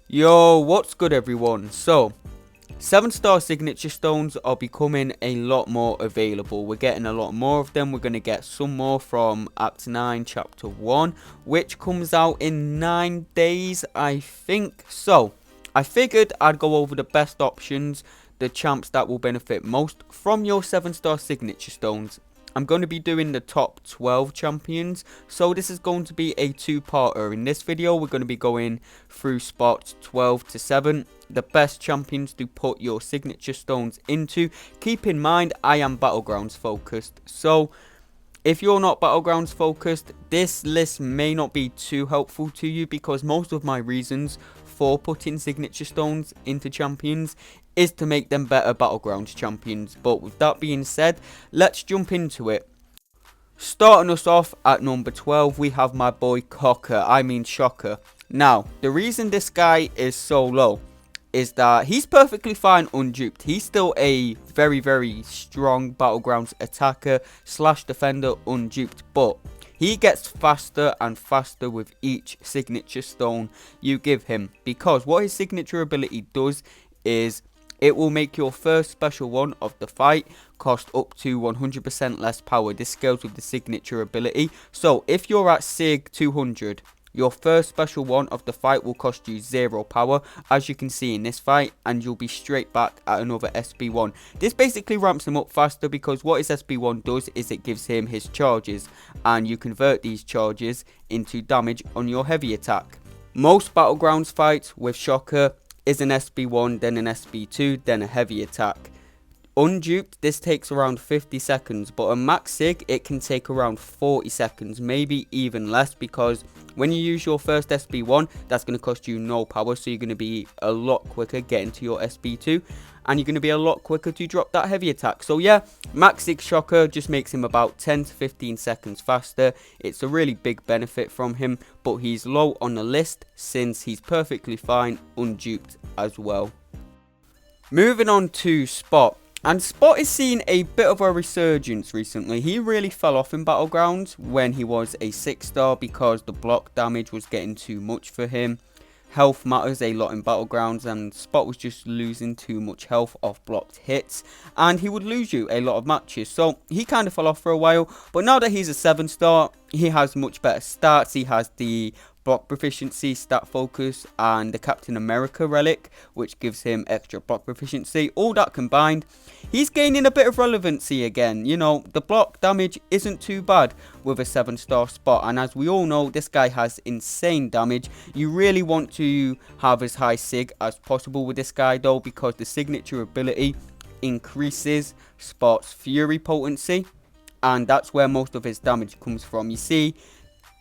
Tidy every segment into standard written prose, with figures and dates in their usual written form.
Yo, what's good everyone? So, 7-star signature stones are becoming a lot more available. We're getting a lot more of them. We're going to get some more from Act 9 Chapter 1, which comes out in 9 days, I think. So, I figured I'd go over the best options, the champs that will benefit most from your 7-star signature stones. I'm going to be doing the top 12 champions, so this is going to be a two-parter. In this video, we're going to be going through spots 12 to 7, the best champions to put your signature stones into. Keep in mind, I am Battlegrounds focused, so if you're not Battlegrounds focused, this list may not be too helpful to you because most of my reasons for putting signature stones into champions is to make them better Battlegrounds champions. But with that being said, let's jump into it. Starting us off at number 12, we have my boy Shocker. Now, the reason this guy is so low is that he's perfectly fine unduped. He's still a very, very strong Battlegrounds attacker slash defender unduped, but he gets faster and faster with each signature stone you give him, because what his signature ability does is it will make your first special one of the fight cost up to 100% less power. This scales with the signature ability. So if you're at Sig 200, your first special one of the fight will cost you 0 power, as you can see in this fight, and you'll be straight back at another SB1. This basically ramps him up faster because what his SB1 does is it gives him his charges, and you convert these charges into damage on your heavy attack. Most Battlegrounds fights with Shocker is an SB1, then an SB2, then a heavy attack. Unduped, this takes around 50 seconds, but a max sig, it can take around 40 seconds, maybe even less, because when you use your first SB1, that's going to cost you no power, so you're going to be a lot quicker getting to your SB2, and you're going to be a lot quicker to drop that heavy attack. So yeah, max sig Shocker just makes him about 10 to 15 seconds faster. It's a really big benefit from him, but he's low on the list since he's perfectly fine unduped as well. Moving on to Spot. And Spot is seeing a bit of a resurgence recently. He really fell off in Battlegrounds when he was a 6-star because the block damage was getting too much for him. Health matters a lot in Battlegrounds, and Spot was just losing too much health off blocked hits, and he would lose you a lot of matches. So he kind of fell off for a while, but now that he's a 7-star, he has much better stats. He has the block proficiency, stat focus, and the Captain America relic, which gives him extra block proficiency. All that combined, he's gaining a bit of relevancy again. You know, the block damage isn't too bad with a 7-star Spot, and as we all know, this guy has insane damage. You really want to have as high sig as possible with this guy though, because the signature ability increases Spot's fury potency, and that's where most of his damage comes from. You see,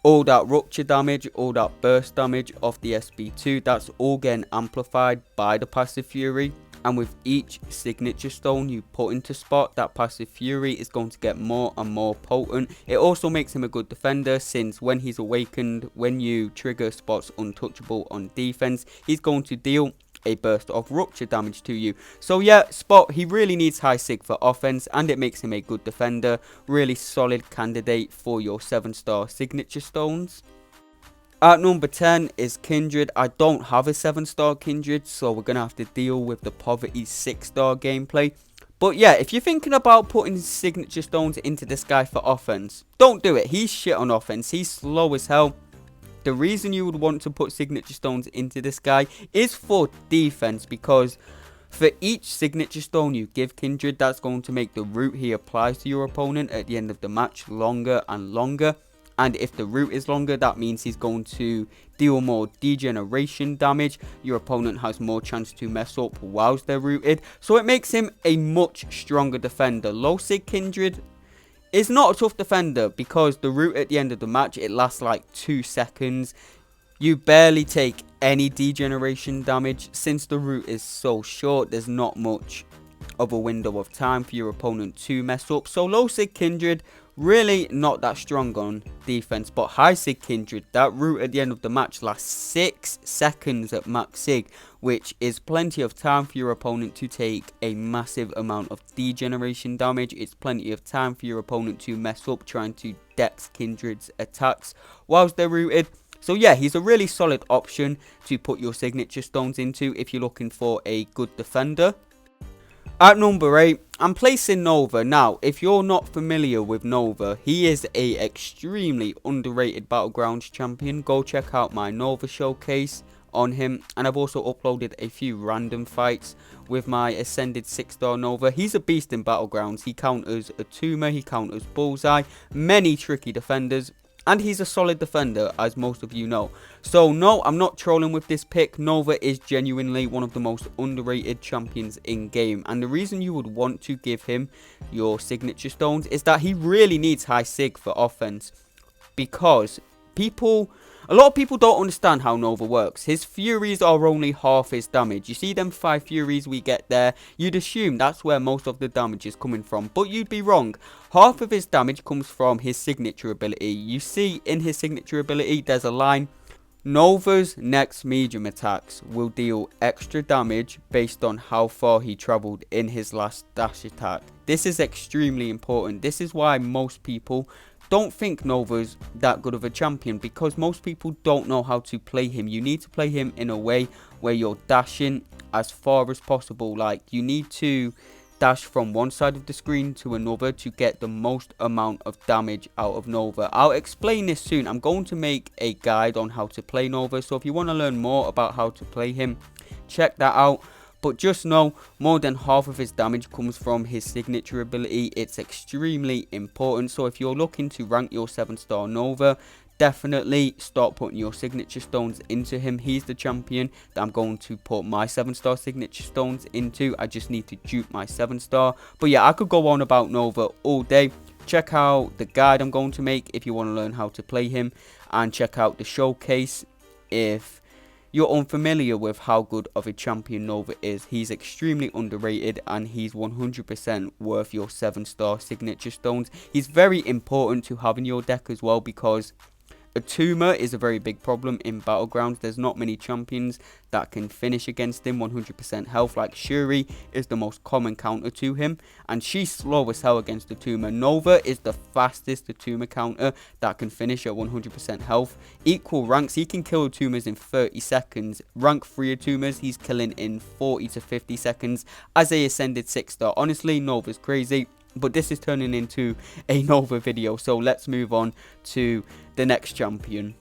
all that rupture damage, all that burst damage of the SB2, that's all getting amplified by the passive fury. And with each signature stone you put into Spot, that passive fury is going to get more and more potent. It also makes him a good defender, since when he's awakened, when you trigger Spot's untouchable on defense, he's going to deal a burst of rupture damage to you. So yeah, Spot, he really needs high sig for offense, and it makes him a good defender. Really solid candidate for your 7-star signature stones. At number 10 is Kindred. I don't have a 7-star Kindred, so we're going to have to deal with the poverty 6-star gameplay. But yeah, if you're thinking about putting signature stones into this guy for offense, don't do it. He's shit on offense. He's slow as hell. The reason you would want to put signature stones into this guy is for defense, because for each signature stone you give Kindred, that's going to make the route he applies to your opponent at the end of the match longer and longer. And if the route is longer, that means he's going to deal more degeneration damage. Your opponent has more chance to mess up whilst they're rooted. So it makes him a much stronger defender. Low sig Kindred is not a tough defender because the route at the end of the match, it lasts like 2 seconds. You barely take any degeneration damage. Since the route is so short, there's not much of a window of time for your opponent to mess up. So low sig Kindred, really not that strong on defense, but high sig Kindred, that route at the end of the match lasts 6 seconds at max sig, which is plenty of time for your opponent to take a massive amount of degeneration damage. It's plenty of time for your opponent to mess up trying to dex Kindred's attacks whilst they're rooted. So yeah, he's a really solid option to put your signature stones into if you're looking for a good defender. At number 8, I'm placing Nova. Now, if you're not familiar with Nova, he is a extremely underrated Battlegrounds champion. Go check out my Nova showcase on him, and I've also uploaded a few random fights with my ascended 6-star Nova. He's a beast in Battlegrounds. He counters Atuma, he counters Bullseye, many tricky defenders, and he's a solid defender, as most of you know. So no, I'm not trolling with this pick. Nova is genuinely one of the most underrated champions in game, and the reason you would want to give him your signature stones is that he really needs high sig for offense, because a lot of people don't understand how Nova works. His Furies are only half his damage. You see them 5 Furies we get there, you'd assume that's where most of the damage is coming from, but you'd be wrong. Half of his damage comes from his signature ability. You see in his signature ability there's a line: Nova's next medium attacks will deal extra damage based on how far he travelled in his last dash attack. This is extremely important. This is why most people don't think Nova's that good of a champion, because most people don't know how to play him. You need to play him in a way where you're dashing as far as possible. Like, you need to dash from one side of the screen to another to get the most amount of damage out of Nova. I'll explain this soon. I'm going to make a guide on how to play Nova, so if you want to learn more about how to play him, check that out. But just know, more than half of his damage comes from his signature ability. It's extremely important. So if you're looking to rank your 7-star Nova, definitely start putting your signature stones into him. He's the champion that I'm going to put my 7-star signature stones into. I just need to dupe my 7-star. But yeah, I could go on about Nova all day. Check out the guide I'm going to make if you want to learn how to play him, and check out the showcase if you're unfamiliar with how good of a champion Nova is. He's extremely underrated, and he's 100% worth your 7-star signature stones. He's very important to have in your deck as well, because Atuma is a very big problem in Battlegrounds. There's not many champions that can finish against him 100% health. Like, Shuri is the most common counter to him, and she's slow as hell against Atuma. Nova is the fastest Atuma counter that can finish at 100% health. Equal ranks, he can kill Atumas in 30 seconds. Rank 3 Atumas, he's killing in 40 to 50 seconds as a ascended 6-star. Honestly, Nova's crazy. But this is turning into a Nova video, so let's move on to the next champion.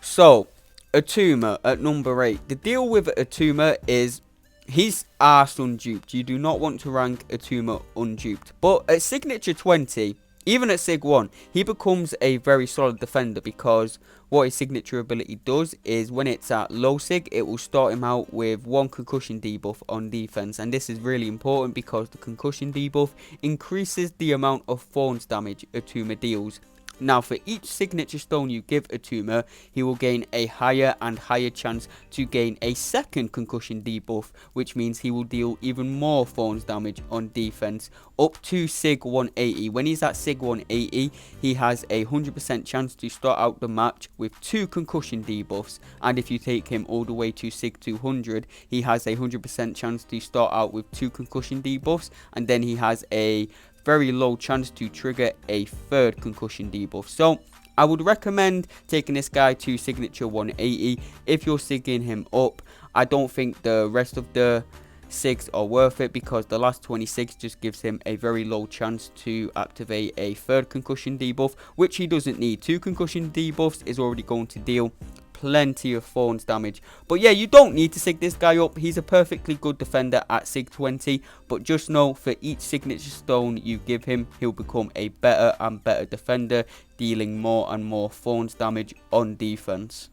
So, Atuma at number 8. The deal with Atuma is he's arse unduped. You do not want to rank Atuma unduped. But at signature 20, even at Sig 1, he becomes a very solid defender, because what his signature ability does is when it's at low Sig, it will start him out with 1 concussion debuff on defense. And this is really important because the concussion debuff increases the amount of Thorns damage Atuma deals. Now, for each signature stone you give Atuma, he will gain a higher and higher chance to gain a second concussion debuff, which means he will deal even more Thorns damage on defense, up to Sig 180. When he's at Sig 180, he has a 100% chance to start out the match with 2 concussion debuffs, and if you take him all the way to Sig 200, he has a 100% chance to start out with 2 concussion debuffs, and then he has a very low chance to trigger a 3rd concussion debuff. So I would recommend taking this guy to signature 180 if you're sigging him up. I don't think the rest of the SIGs are worth it, because the last 26 just gives him a very low chance to activate a 3rd concussion debuff, which he doesn't need. 2 concussion debuffs is already going to deal plenty of Thorns damage. But yeah, you don't need to sig this guy up. He's a perfectly good defender at Sig 20, but just know for each signature stone you give him, he'll become a better and better defender, dealing more and more Thorns damage on defense.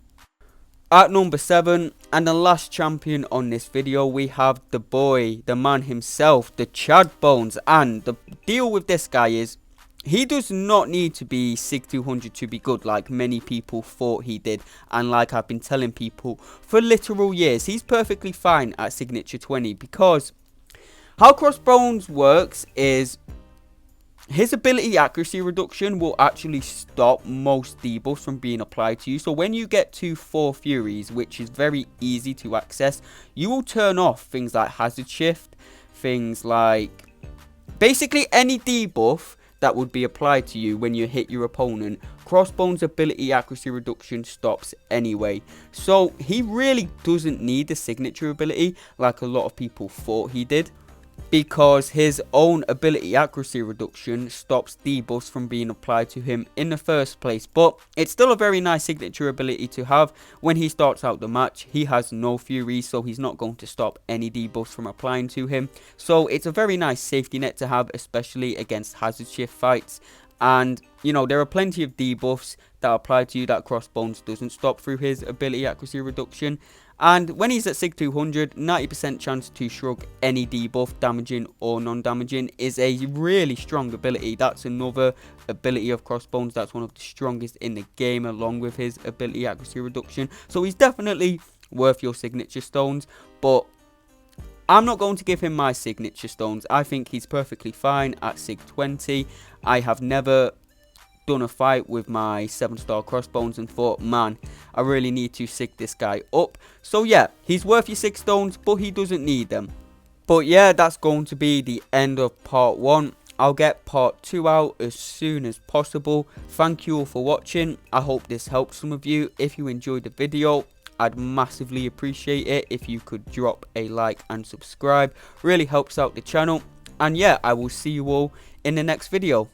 At number 7, and the last champion on this video, we have the boy, the man himself, the Chad Bones. And the deal with this guy is he does not need to be Sig 200 to be good, like many people thought he did, and like I've been telling people for literal years. He's perfectly fine at signature 20, because how Crossbones works is his ability accuracy reduction will actually stop most debuffs from being applied to you. So when you get to 4 Furies, which is very easy to access, you will turn off things like hazard shift, things like basically any debuff that would be applied to you when you hit your opponent, Crossbones' ability accuracy reduction stops anyway. So he really doesn't need the signature ability like a lot of people thought he did, because his own ability accuracy reduction stops debuffs from being applied to him in the first place. But it's still a very nice signature ability to have. When he starts out the match, he has no fury, so he's not going to stop any debuffs from applying to him. So it's a very nice safety net to have, especially against hazard shift fights. And, you know, there are plenty of debuffs that apply to you that Crossbones doesn't stop through his ability accuracy reduction. And when he's at Sig 200, 90% chance to shrug any debuff, damaging or non-damaging, is a really strong ability. That's another ability of Crossbones that's one of the strongest in the game, along with his ability accuracy reduction. So he's definitely worth your signature stones, but I'm not going to give him my signature stones. I think he's perfectly fine at Sig 20. I have never done a fight with my 7-star Crossbones and thought, man, I really need to sig this guy up. So yeah, he's worth your 6 stones, but he doesn't need them. But yeah, that's going to be the end of part 1. I'll get part 2 out as soon as possible. Thank you all for watching. I hope this helped some of you. If you enjoyed the video, I'd massively appreciate it if you could drop a like and subscribe. Really helps out the channel. And yeah, I will see you all in the next video.